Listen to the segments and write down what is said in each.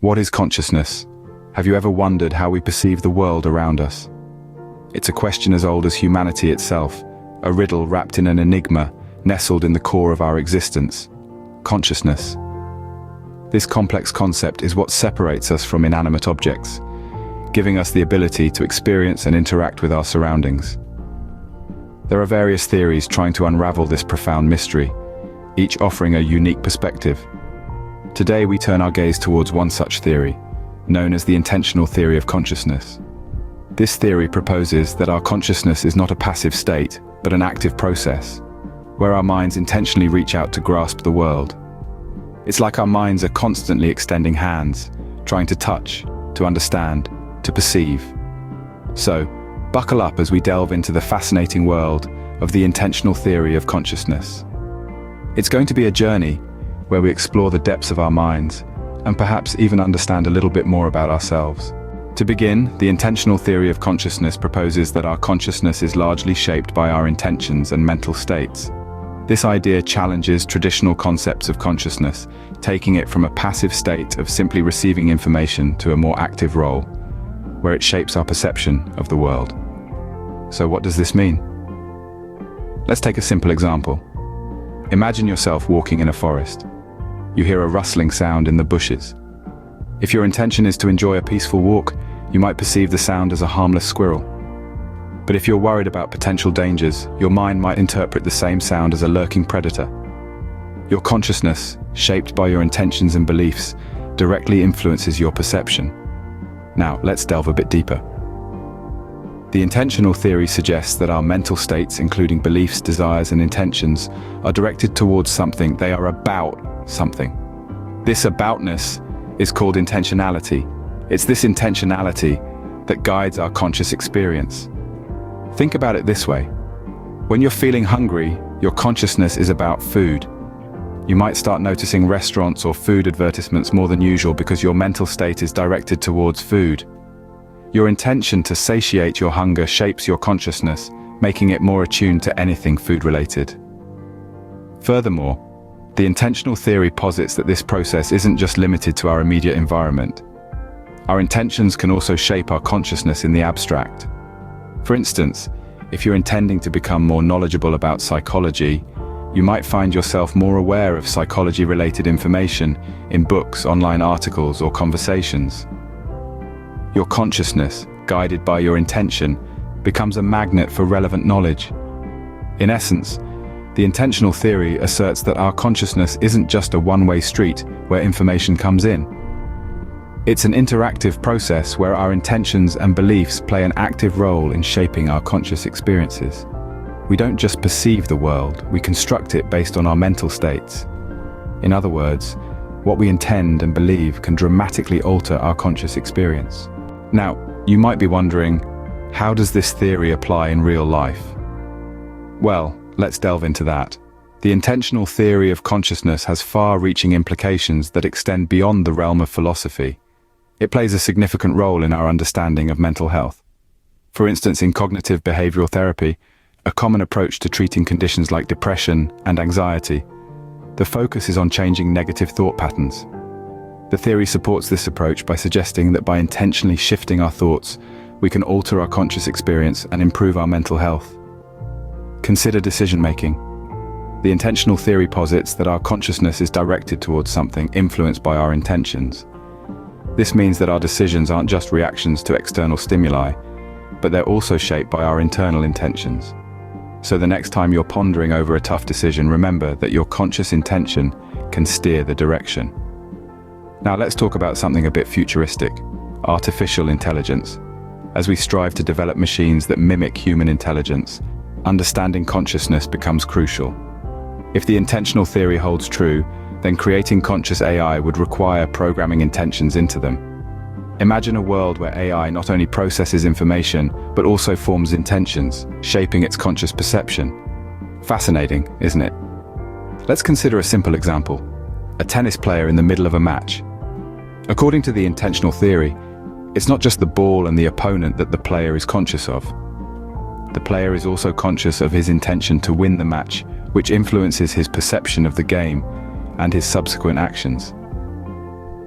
What is consciousness? Have you ever wondered how we perceive the world around us? It's a question as old as humanity itself, a riddle wrapped in an enigma, nestled in the core of our existence. Consciousness. This complex concept is what separates us from inanimate objects, giving us the ability to experience and interact with our surroundings. There are various theories trying to unravel this profound mystery, each offering a unique perspective. Today we turn our gaze towards one such theory, known as the intentional theory of consciousness. This theory proposes that our consciousness is not a passive state, but an active process, where our minds intentionally reach out to grasp the world. It's like our minds are constantly extending hands, trying to touch, to understand, to perceive. So, buckle up as we delve into the fascinating world of the intentional theory of consciousness. It's going to be a journey where we explore the depths of our minds and perhaps even understand a little bit more about ourselves. To begin, the intentional theory of consciousness proposes that our consciousness is largely shaped by our intentions and mental states. This idea challenges traditional concepts of consciousness, taking it from a passive state of simply receiving information to a more active role, where it shapes our perception of the world. So what does this mean? Let's take a simple example. Imagine yourself walking in a forest. You hear a rustling sound in the bushes. If your intention is to enjoy a peaceful walk, you might perceive the sound as a harmless squirrel. But if you're worried about potential dangers, your mind might interpret the same sound as a lurking predator. Your consciousness, shaped by your intentions and beliefs, directly influences your perception. Now, let's delve a bit deeper. The intentional theory suggests that our mental states, including beliefs, desires, and intentions, are directed towards something. They are about something. This aboutness is called intentionality. It's this intentionality that guides our conscious experience. Think about it this way. When you're feeling hungry, your consciousness is about food. You might start noticing restaurants or food advertisements more than usual because your mental state is directed towards food. Your intention to satiate your hunger shapes your consciousness, making it more attuned to anything food-related. Furthermore, the intentional theory posits that this process isn't just limited to our immediate environment. Our intentions can also shape our consciousness in the abstract. For instance, if you're intending to become more knowledgeable about psychology, you might find yourself more aware of psychology-related information in books, online articles, or conversations. Your consciousness, guided by your intention, becomes a magnet for relevant knowledge. In essence, the intentional theory asserts that our consciousness isn't just a one-way street where information comes in. It's an interactive process where our intentions and beliefs play an active role in shaping our conscious experiences. We don't just perceive the world, we construct it based on our mental states. In other words, what we intend and believe can dramatically alter our conscious experience. Now, you might be wondering, how does this theory apply in real life? Well, let's delve into that. The intentional theory of consciousness has far-reaching implications that extend beyond the realm of philosophy. It plays a significant role in our understanding of mental health. For instance, in cognitive behavioral therapy, a common approach to treating conditions like depression and anxiety, the focus is on changing negative thought patterns. The theory supports this approach by suggesting that by intentionally shifting our thoughts, we can alter our conscious experience and improve our mental health. Consider decision-making. The intentional theory posits that our consciousness is directed towards something influenced by our intentions. This means that our decisions aren't just reactions to external stimuli, but they're also shaped by our internal intentions. So the next time you're pondering over a tough decision, remember that your conscious intention can steer the direction. Now let's talk about something a bit futuristic: artificial intelligence. As we strive to develop machines that mimic human intelligence, understanding consciousness becomes crucial. If the intentional theory holds true, then creating conscious AI would require programming intentions into them. Imagine a world where AI not only processes information, but also forms intentions, shaping its conscious perception. Fascinating, isn't it? Let's consider a simple example: a tennis player in the middle of a match. According to the intentional theory, it's not just the ball and the opponent that the player is conscious of. The player is also conscious of his intention to win the match, which influences his perception of the game and his subsequent actions.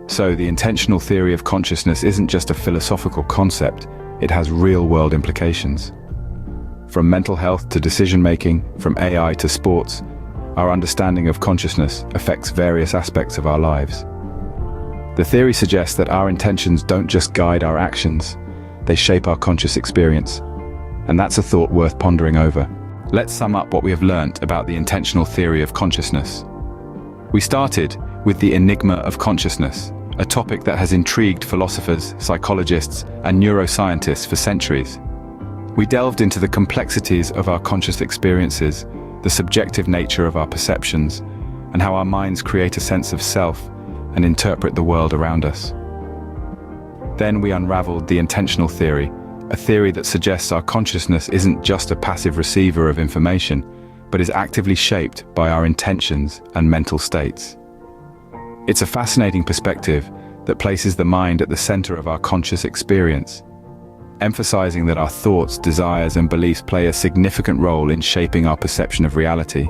So the intentional theory of consciousness isn't just a philosophical concept, it has real-world implications. From mental health to decision-making, from AI to sports, our understanding of consciousness affects various aspects of our lives. The theory suggests that our intentions don't just guide our actions, they shape our conscious experience. And that's a thought worth pondering over. Let's sum up what we have learnt about the intentional theory of consciousness. We started with the enigma of consciousness, a topic that has intrigued philosophers, psychologists, and neuroscientists for centuries. We delved into the complexities of our conscious experiences, the subjective nature of our perceptions, and how our minds create a sense of self and interpret the world around us. Then we unraveled the intentional theory, a theory that suggests our consciousness isn't just a passive receiver of information, but is actively shaped by our intentions and mental states. It's a fascinating perspective that places the mind at the center of our conscious experience, emphasizing that our thoughts, desires, and beliefs play a significant role in shaping our perception of reality.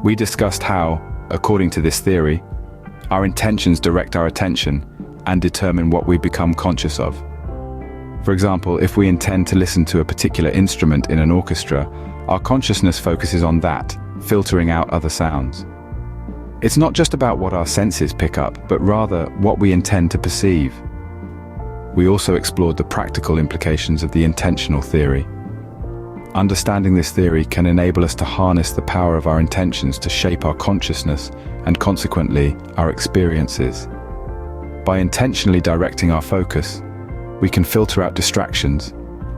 We discussed how, according to this theory, our intentions direct our attention and determine what we become conscious of. For example, if we intend to listen to a particular instrument in an orchestra, our consciousness focuses on that, filtering out other sounds. It's not just about what our senses pick up, but rather what we intend to perceive. We also explored the practical implications of the intentional theory. Understanding this theory can enable us to harness the power of our intentions to shape our consciousness and consequently our experiences. By intentionally directing our focus, we can filter out distractions,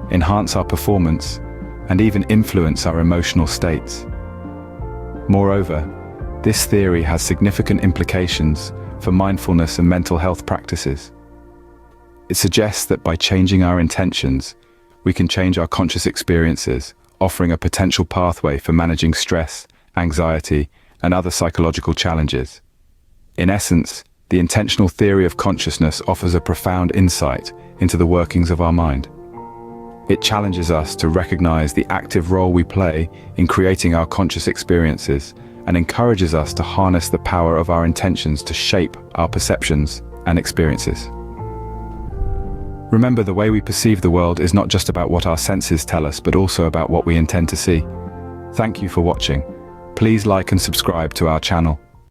enhance our performance, and even influence our emotional states. Moreover, this theory has significant implications for mindfulness and mental health practices. It suggests that by changing our intentions, we can change our conscious experiences, offering a potential pathway for managing stress, anxiety, and other psychological challenges. In essence, the intentional theory of consciousness offers a profound insight into the workings of our mind. It challenges us to recognize the active role we play in creating our conscious experiences and encourages us to harness the power of our intentions to shape our perceptions and experiences. Remember, the way we perceive the world is not just about what our senses tell us, but also about what we intend to see. Thank you for watching. Please like and subscribe to our channel.